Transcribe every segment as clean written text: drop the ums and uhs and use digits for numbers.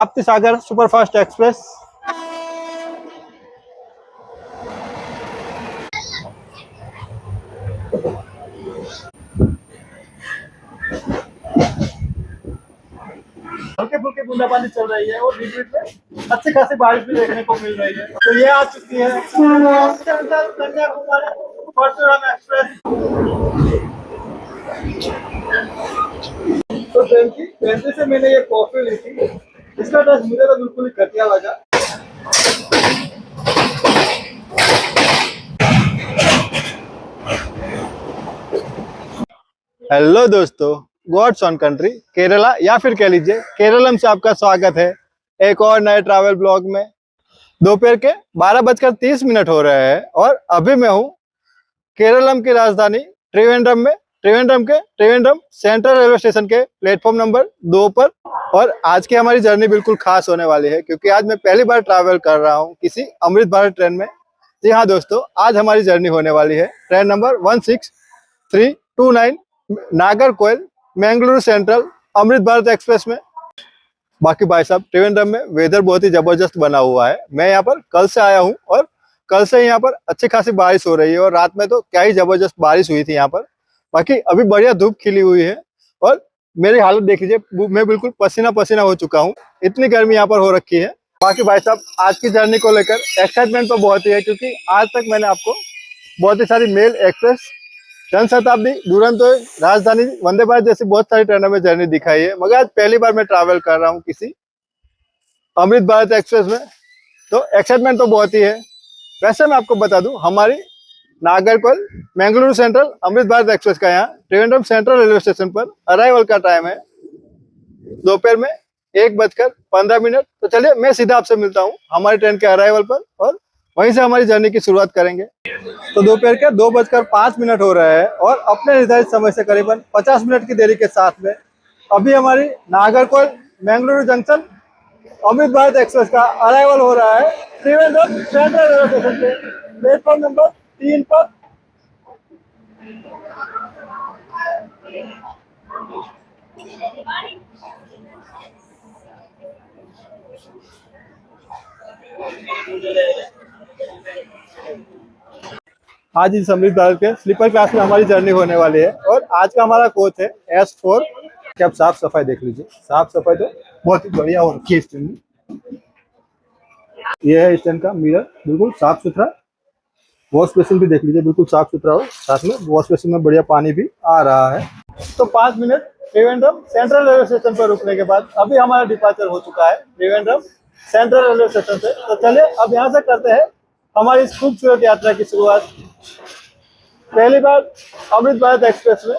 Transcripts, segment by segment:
प्राप्ति सागर superfast express. हल्के फुल्के बूंदाबांदी चल रही है और बीच बीच में अच्छी खासी बारिश भी देखने को मिल रही है। तो ये आ चुकी है कन्याकुमारी परशुराम एक्सप्रेस। तो ट्रेन से मैंने ये कॉफी ली थी, इसका टेस्ट मुझे तो बिल्कुल ही घटिया लगा। हेलो दोस्तों, गॉड्स ऑन कंट्री केरला या फिर कह लीजिए केरलम से आपका स्वागत है एक और नए ट्रैवल ब्लॉग में। दोपहर के 12:30 हो रहे हैं और अभी मैं हूँ केरलम की राजधानी त्रिवेंद्रम में। त्रिवेंद्रम सेंट्रल रेलवे स्टेशन के प्लेटफॉर्म नंबर 2 पर। और आज की हमारी जर्नी बिल्कुल खास होने वाली है क्योंकि आज मैं पहली बार ट्रैवल कर रहा हूँ किसी अमृत भारत ट्रेन में। जी हाँ दोस्तों, आज हमारी जर्नी होने वाली है train number 16329 Nagercoil Mangaluru central Amrit Bharat express में। बाकी भाई साहब, त्रिवेंद्रम में वेदर बहुत ही जबरदस्त बना हुआ है। मैं यहाँ पर कल से आया हूँ और कल से यहाँ पर अच्छी खासी बारिश हो रही है और रात में तो क्या ही जबरदस्त बारिश हुई थी यहाँ पर। बाकी अभी बढ़िया धूप खिली हुई है और मेरी हालत देख लीजिए, मैं बिल्कुल पसीना पसीना हो चुका हूँ, इतनी गर्मी यहाँ पर हो रखी है। बाकी भाई साहब, आज की जर्नी को लेकर एक्साइटमेंट तो बहुत ही है क्योंकि आज तक मैंने आपको बहुत ही सारी मेल एक्सप्रेस, जनशताब्दी, दुरंतो, राजधानी, वंदे भारत जैसी बहुत सारी ट्रेनों में जर्नी दिखाई है, मगर आज पहली बार मैं ट्रैवल कर रहा हूँ किसी अमृत भारत एक्सप्रेस में। तो एक्साइटमेंट तो बहुत ही है। वैसे मैं आपको बता दूं, हमारी नागरकोइल मैंगलुरु सेंट्रल अमृत भारत एक्सप्रेस का यहाँ त्रिवेंद्रम सेंट्रल रेलवे स्टेशन पर अराइवल का टाइम है दोपहर में 1:15। तो चलिए मैं सीधा आपसे मिलता हूँ हमारी ट्रेन के अराइवल पर और वहीं से हमारी जर्नी की शुरुआत करेंगे। तो दोपहर के 2:05 हो रहे हैं और अपने निर्धारित समय से करीबन 50 मिनट की देरी के साथ में अभी हमारी नागरकोइल मैंगलुरु जंक्शन अमृत भारत एक्सप्रेस का अराइवल हो रहा है त्रिवेंद्रम सेंट्रल रेलवे स्टेशन पे प्लेटफॉर्म नंबर 3 पर। आज इस अमृत भारत के स्लीपर क्लास में हमारी जर्नी होने वाली है और आज का हमारा कोच है S4। कि आप साफ सफाई देख लीजिए, साफ सफाई तो बहुत ही बढ़िया हो रखी है इस ट्रेन में। ये है इस ट्रेन का मिरर, बिल्कुल साफ सुथरा। वॉश बेसिन भी देख लीजिए, बिल्कुल साफ सुथरा हो, साथ में वॉश बेसिन में बढ़िया पानी भी आ रहा है। तो 5 minute Trivandrum central railway station पर रुकने के बाद अभी हमारा डिपार्चर हो चुका है त्रिवेंद्रम सेंट्रल रेलवे स्टेशन से। तो चलिए अब यहाँ से करते हैं हमारी इस खूबसूरत यात्रा की शुरुआत पहली बार अमृत भारत एक्सप्रेस में।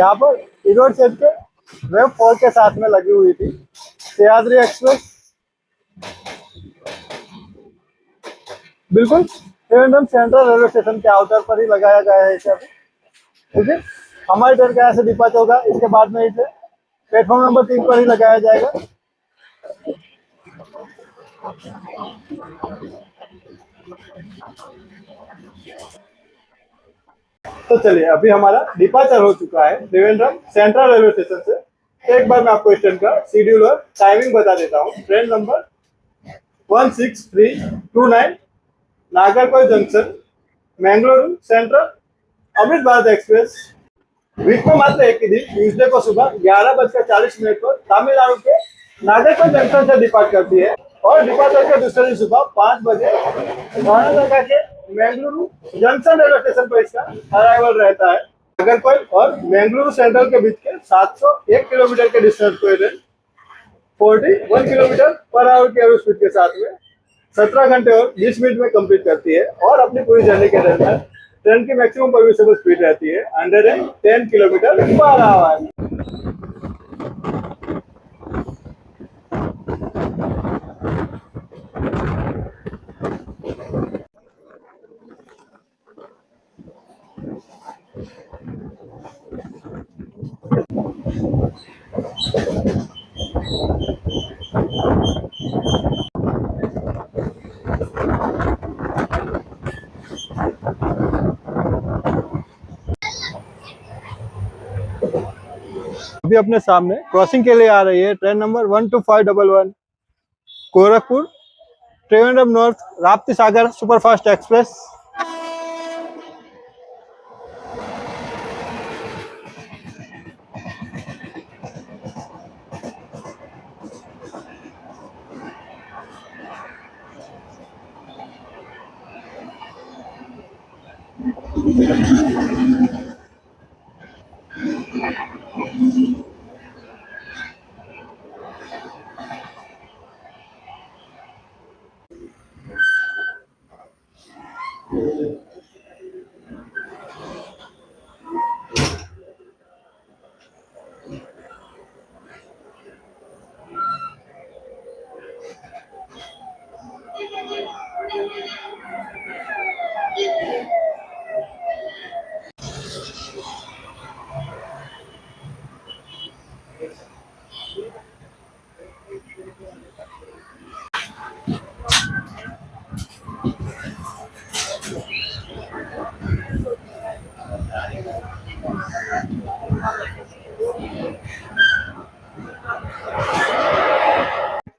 यहाँ पर इरोड सेट के वेब 4 के साथ में लगी हुई थी सह्याद्री एक्सप्रेस। बिल्कुल त्रिवेंद्रम सेंट्रल रेलवे स्टेशन के आउटर पर ही लगाया गया है इसे। ठीक है, हमारी ट्रेन का यहाँ से डिपार्चर होगा, इसके बाद में इसे प्लेटफॉर्म नंबर 3 पर ही लगाया जाएगा। तो चलिए अभी हमारा डिपार्चर हो चुका है त्रिवेंद्रम सेंट्रल रेलवे स्टेशन से। एक बार मैं आपको इस ट्रेन का शेड्यूल और टाइमिंग बता देता हूँ। Train number 16329 Nagercoil junction, Mangalore central, Amrit Bharat express week में मात्र एक ही दिन ट्यूजडे को सुबह 11:40 पर तमिलनाडु के नागरकोइल जंक्शन से डिपार्ट करती है और डिपार्चर के दूसरे दिन सुबह 5 बजे कर्नाटक के मैंगलुरु जंक्शन रेलवे स्टेशन पर इसका अराइवल रहता है। नागरकोइल और मैंगलुरु सेंट्रल के बीच के 701 किलोमीटर के डिस्टेंस को ट्रेन 41 किलोमीटर पर आवर की एवरेज स्पीड के साथ में 17 घंटे और 20 मिनट में कंप्लीट करती है और अपनी पूरी जर्नी के दरमियान ट्रेन की मैक्सिमम परमिसेबल स्पीड रहती है 110 किलोमीटर पर आवर। अभी अपने सामने क्रॉसिंग के लिए आ रही है train number 12511 Gorakhpur Trivandrum north Rapti Sagar superfast express.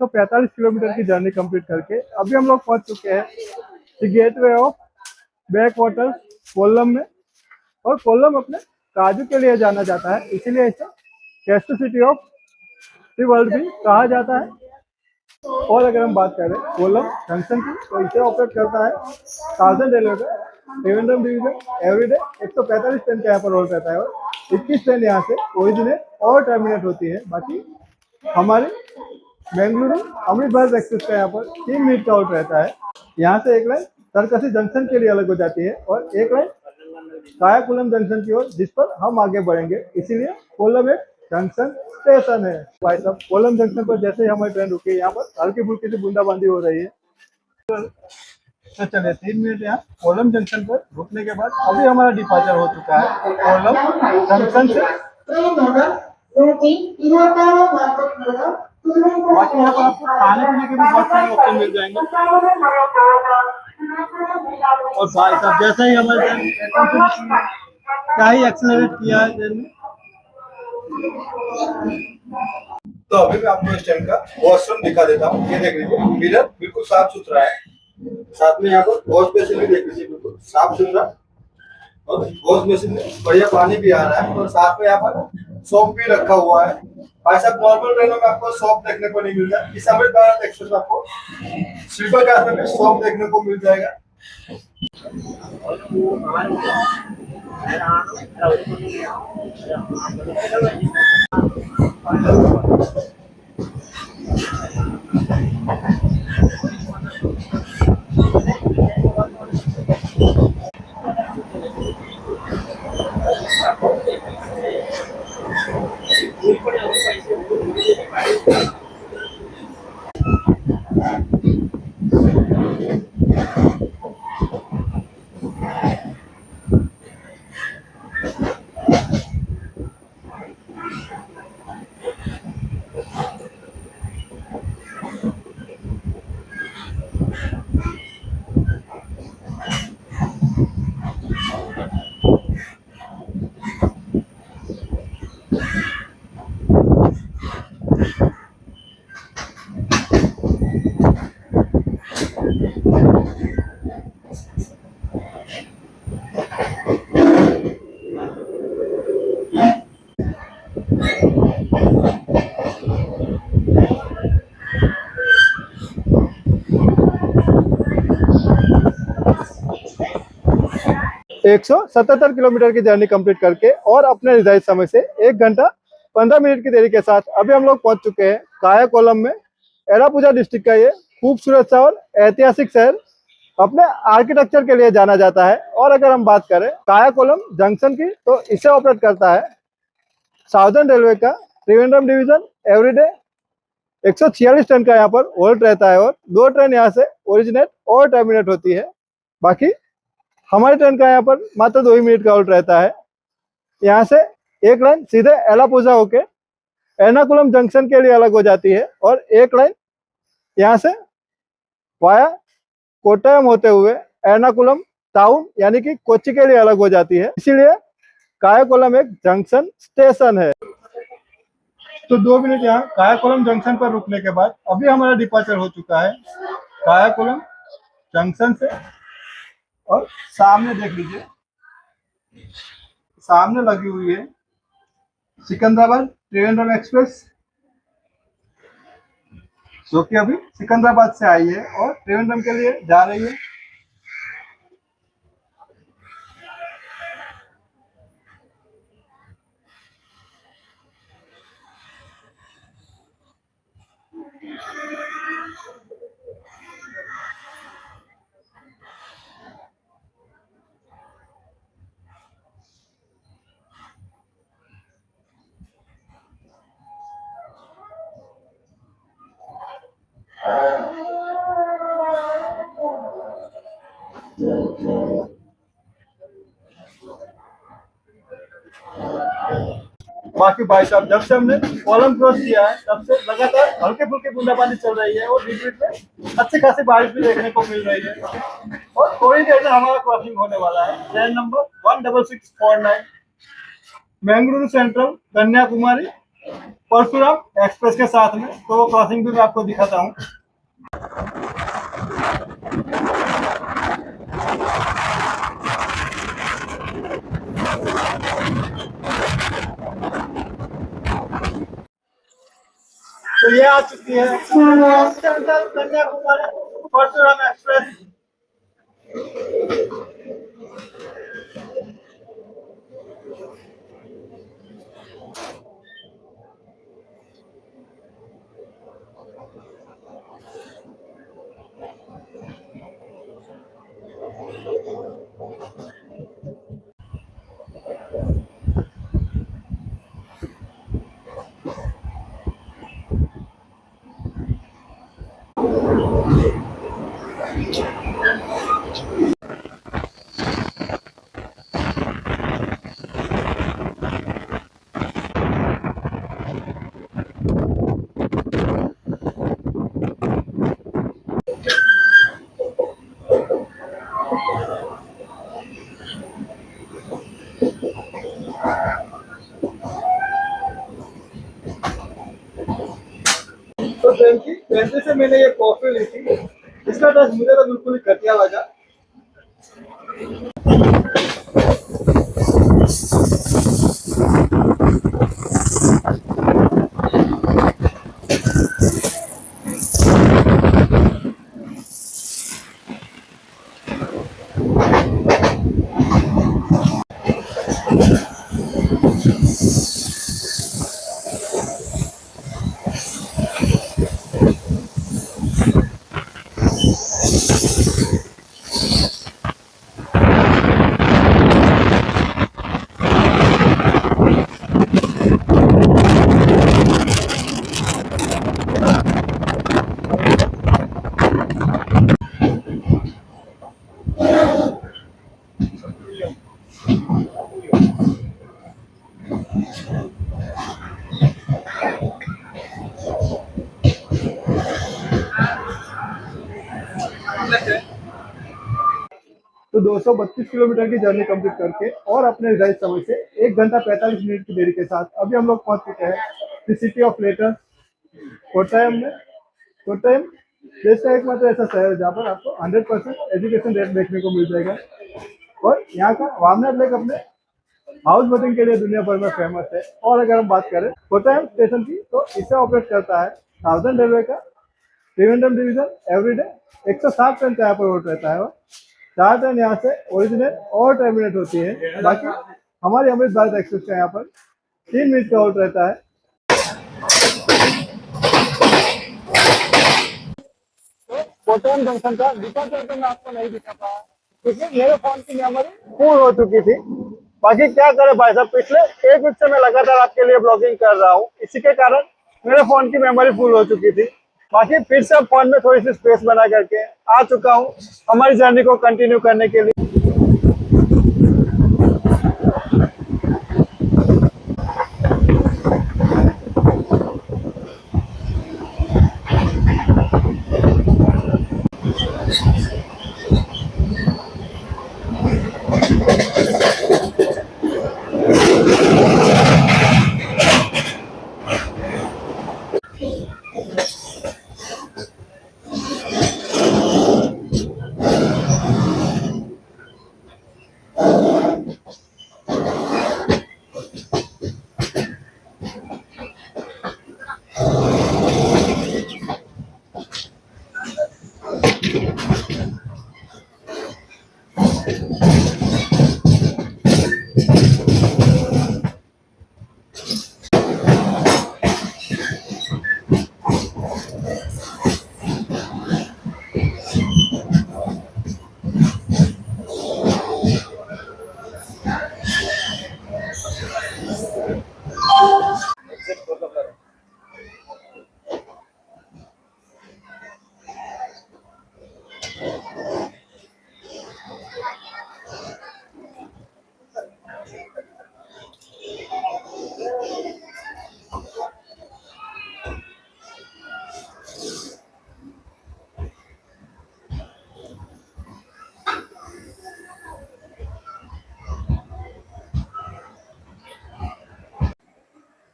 तो 45 किलोमीटर की जर्नी कंप्लीट करके अभी हम लोग पहुंच चुके हैं gateway of back waters Kollam में। और कोल्लम अपने काजू के लिए जाना जाता है, इसीलिए इसे कैस्टो सिटी ऑफ द वर्ल्ड भी कहा जाता है। और अगर हम बात करें कोल्लम जंक्शन की तो इसे ऑपरेट करता है साउदर्न रेलवे का त्रिवेंद्रम डिवीजन। एवरीडे 145 ट्रेन का यहाँ पर रोल रहता है और 21 ट्रेन यहाँ से ओरिजिनेट और टर्मिनेट होती है। बाकी हमारे बेंगलुरु अमृत भारत एक्सप्रेस का यहाँ पर 3 मिनट का आउट रहता है। यहाँ से एक लाइन तरकसी जंक्शन के लिए अलग हो जाती है और एक लाइन कायाकुलम जंक्शन की ओर जिस पर हम आगे बढ़ेंगे, इसीलिए कोल्लम एक जंक्शन स्टेशन है। भाई साहब कोल्लम जंक्शन पर जैसे ही हमारी ट्रेन रुकी है यहाँ पर हल्की फुल्की सी बूंदाबांदी हो रही है। तो चलिए 3 मिनट यहाँ कोल्लम जंक्शन पर रुकने के बाद अभी हमारा डिपार्चर हो चुका है कोल्लम जंक्शन से। बाकी यहाँ पर आपको खाने पीने के भी बहुत सारे ऑप्शन मिल जाएंगे। और भाई साहब जैसे ही हमारे क्या ही एक्सेलरेट किया है ट्रेन ने। तो अभी मैं आपको इस ट्रेन का वॉशरूम दिखा देता हूँ। ये देख लीजिए मिरर बिल्कुल साफ सुथरा है, साथ में यहाँ पर वॉश बेसिन भी देख लीजिए बिल्कुल साफ सुथरा और वॉश बेसिन में बढ़िया पानी भी आ रहा है और साथ में यहाँ पर सोप भी रखा हुआ है। भाई साहब नॉर्मल ट्रेनों में आपको सोप देखने को नहीं मिलता, इस अमृत भारत एक्सप्रेस में आपको स्लीपर क्लास में भी सोप देखने को मिल जाएगा। 177 किलोमीटर की जर्नी कंप्लीट करके और अपने निर्धारित समय से 1 घंटा 15 मिनट की देरी के साथ अभी हम लोग पहुंच चुके हैं कायाकोलम में। एरापूजा डिस्ट्रिक्ट का ये खूबसूरत सा और ऐतिहासिक शहर अपने आर्किटेक्चर के लिए जाना जाता है। और अगर हम बात करें कायाकोलम जंक्शन की, तो इसे ऑपरेट करता है साउदर्न रेलवे का त्रिवेंद्रम डिवीजन। एवरीडे 146 टन का यहाँ पर होल्ट रहता है और 2 ट्रेन यहाँ से ओरिजिनेट और टर्मिनेट होती है। बाकी हमारी ट्रेन का यहाँ पर मात्र 2 ही मिनट का होल्ट रहता है। यहाँ से एक लाइन सीधे एलापूजा होके एर्नाकुलम जंक्शन के लिए अलग हो जाती है और एक लाइन यहाँ से वाया कोट्टयम होते हुए एर्नाकुलम टाउन यानी कि कोच्चि के लिए अलग हो जाती है। इसीलिए कायाकोलम एक जंक्शन स्टेशन है। तो 2 मिनट यहाँ कायाकोलम जंक्शन पर रुकने के बाद अभी हमारा डिपार्चर हो चुका है कायाकोलम जंक्शन से। और सामने देख लीजिए, सामने लगी हुई है सिकंदराबाद त्रिवेंद्रम एक्सप्रेस, जो कि अभी सिकंदराबाद से आई है और त्रिवेंद्रम के लिए जा रही है। बाकी भाई साहब, जब से हमने कॉलम क्रॉस किया है तब से लगातार हल्के फुल्के बूंदाबांदी चल रही है और बीच बीच में अच्छी खासी बारिश भी देखने को मिल रही है। और थोड़ी देर में हमारा क्रॉसिंग होने वाला है train number 16649 Bengaluru Central Kanyakumari Parashuram Express के साथ में। तो वो क्रॉसिंग भी मैं आपको दिखाता हूँ। तो ये आ चुकी है सेंट्रल कन्याकुमारी परशुराम एक्सप्रेस। तो ट्रेन से मैंने ये कॉफी ली थी, इसका टेस्ट मुझे तो बिल्कुल ही घटिया लगा। तो 232 किलोमीटर की जर्नी कंप्लीट करके और अपने निर्धारित समय से 1 घंटा 45 मिनट की देरी के साथ अभी हम लोग पहुंच चुके हैं the city of letters Kottayam में। कोट्टयम देश का एकमात्र ऐसा शहर है जहाँ पर आपको 100% एजुकेशन रेट देखने को मिल जाएगा। और यहाँ का वामनाथ लेक अपने हाउस बोटिंग के लिए दुनिया भर में फेमस है। और अगर हम बात करें कोट्टयम स्टेशन की, तो इसे ऑपरेट करता है साउदर्न रेलवे का त्रिवेंद्रम डिवीजन। एवरीडे 160 ट्रेन का यहाँ पर रूट रहता है। चार ट्रेन यहाँ से ओरिजिनेट और टर्मिनेट होती है। बाकी हमारी अमृत भारत एक्सप्रेस का यहाँ पर 3 मिनट का होल्ड रहता है। कोटन जंक्शन का डिपार्चर तो मैं आपको नहीं दिखा पाया क्योंकि मेरे फोन की मेमोरी फुल हो चुकी थी। बाकी क्या करे भाई साहब, पिछले 1 वीक से मैं लगातार आपके लिए ब्लॉगिंग कर रहा हूँ, इसी के कारण मेरे फोन की मेमोरी फुल हो चुकी थी। बाकी फिर से फोन में थोड़ी सी स्पेस बना करके आ चुका हूँ हमारी जर्नी को कंटिन्यू करने के लिए।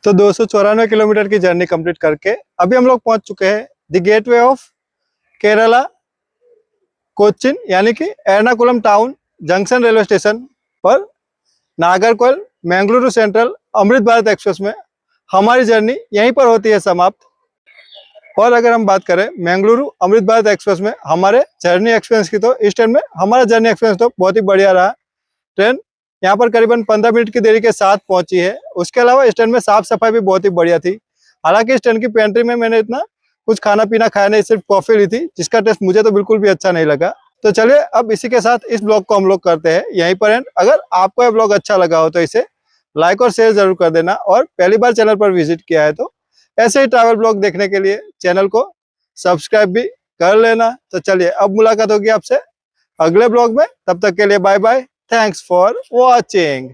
तो 294 किलोमीटर की जर्नी कंप्लीट करके अभी हम लोग पहुंच चुके हैं the gateway of Kerala Cochin, यानी कि Ernakulam town junction railway station पर। नागरकोइल मैंगलुरु सेंट्रल अमृत भारत एक्सप्रेस में हमारी जर्नी यहीं पर होती है समाप्त। और अगर हम बात करें मैंगलुरु अमृत भारत एक्सप्रेस में हमारे जर्नी एक्सपीरियंस की, तो इस ट्रेन में हमारा जर्नी एक्सपीरियंस तो बहुत ही बढ़िया रहा। ट्रेन यहाँ पर करीबन 15 मिनट की देरी के साथ पहुंची है। उसके अलावा इस ट्रेन में साफ सफाई भी बहुत ही बढ़िया थी। हालांकि इस ट्रेन की पेंट्री में मैंने इतना कुछ खाना पीना खाया नहीं, सिर्फ कॉफी ली थी, जिसका टेस्ट मुझे तो बिल्कुल भी अच्छा नहीं लगा। तो चलिए अब इसी के साथ इस ब्लॉग को हम लोग करते हैं यहीं पर एंड। अगर आपको यह ब्लॉग अच्छा लगा हो तो इसे लाइक और शेयर जरूर कर देना, और पहली बार चैनल पर विजिट किया है तो ऐसे ही ट्रैवल ब्लॉग देखने के लिए चैनल को सब्सक्राइब भी कर लेना। तो चलिए अब मुलाकात होगी आपसे अगले ब्लॉग में, तब तक के लिए bye bye, thanks for watching.